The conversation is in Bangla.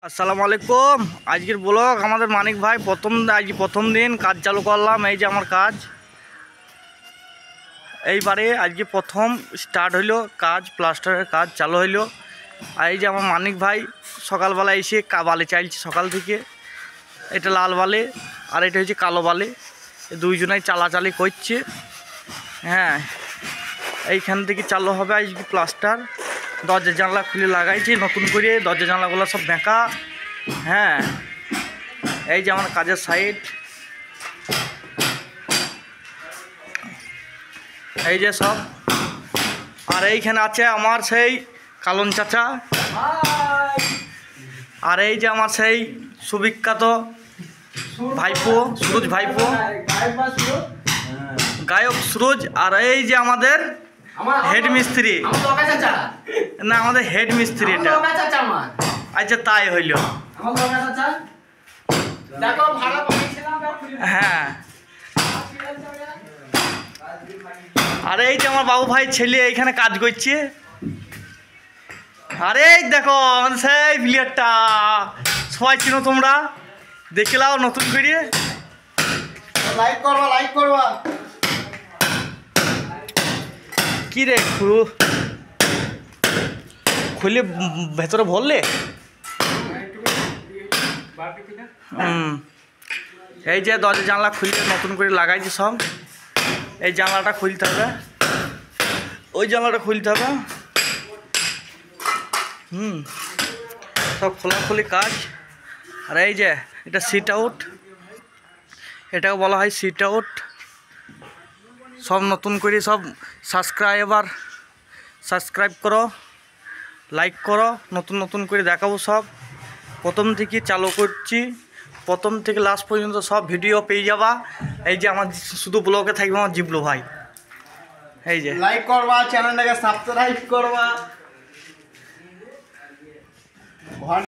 আসসালামু আলাইকুম। আজকের ব্লগ আমাদের মানিক ভাই প্রথম দিন কাজ চালু করলাম। এই যে আমার কাজ এইবারে আজকে প্রথম স্টার্ট হইলো, কাজ প্লাস্টারের কাজ চালু হইলো। আর এই যে আমার মানিক ভাই সকালবেলা এসে বালি চাইছে সকাল থেকে। এটা লাল বালি আর এটা হচ্ছে কালো বালি, দুইজনাই চালাচালি করছে। হ্যাঁ, এইখান থেকে চালু হবে আজকে প্লাস্টার। দরজা জানলা খুলে লাগাইছি নতুন করে, দরজা জানলাগুলো সব বেঁকা। হ্যাঁ, এই যে আমার কাজের সাইড, এই যে সব। আর এইখানে আছে আমার সেই কালন চাচা, আর এই যে আমার সেই সুবিখ্যাত ভাইপো সুরজ, ভাইপো গায়ক সুরজ। আর এই যে আমাদের হেড মিস্ত্রি, না আমাদের হেড মিস্ত্রি এটা। আচ্ছা, তাই হইল। হ্যাঁ, আর এই যে আমার বাবু ভাই ছেলে এইখানে কাজ করছে। আরে এই দেখো সেই প্লেয়ারটা, সবাই চিনো তোমরা, দেখে নাও নতুন করে। লাইক করবা, লাইক করবা। কি রে খুলে ভেতরে ভরলে? এই যে দরজা জানলা খুলতে নতুন করে লাগাইছে সব। এই জানলাটা খুলতে হবে, ওই জানলাটা খুলতে হবে। সব খোলাখুলি কাজ। আর এই যে এটা সিট আউট, এটাকে বলা হয় সিট আউট। সব নতুন করে সব সাবস্ক্রাইব করো, লাইক করো। নতুন নতুন করে দেখাবো সব, প্রথম থেকে চালু করছি, প্রথম থেকে লাস্ট পর্যন্ত সব ভিডিও পেয়ে যাবা। এই যে আমার শুধু ব্লগে থাকবে আমার জিবলু ভাই। এই যে লাইক করবা, চ্যানেলটাকে সাবস্ক্রাইব করবা।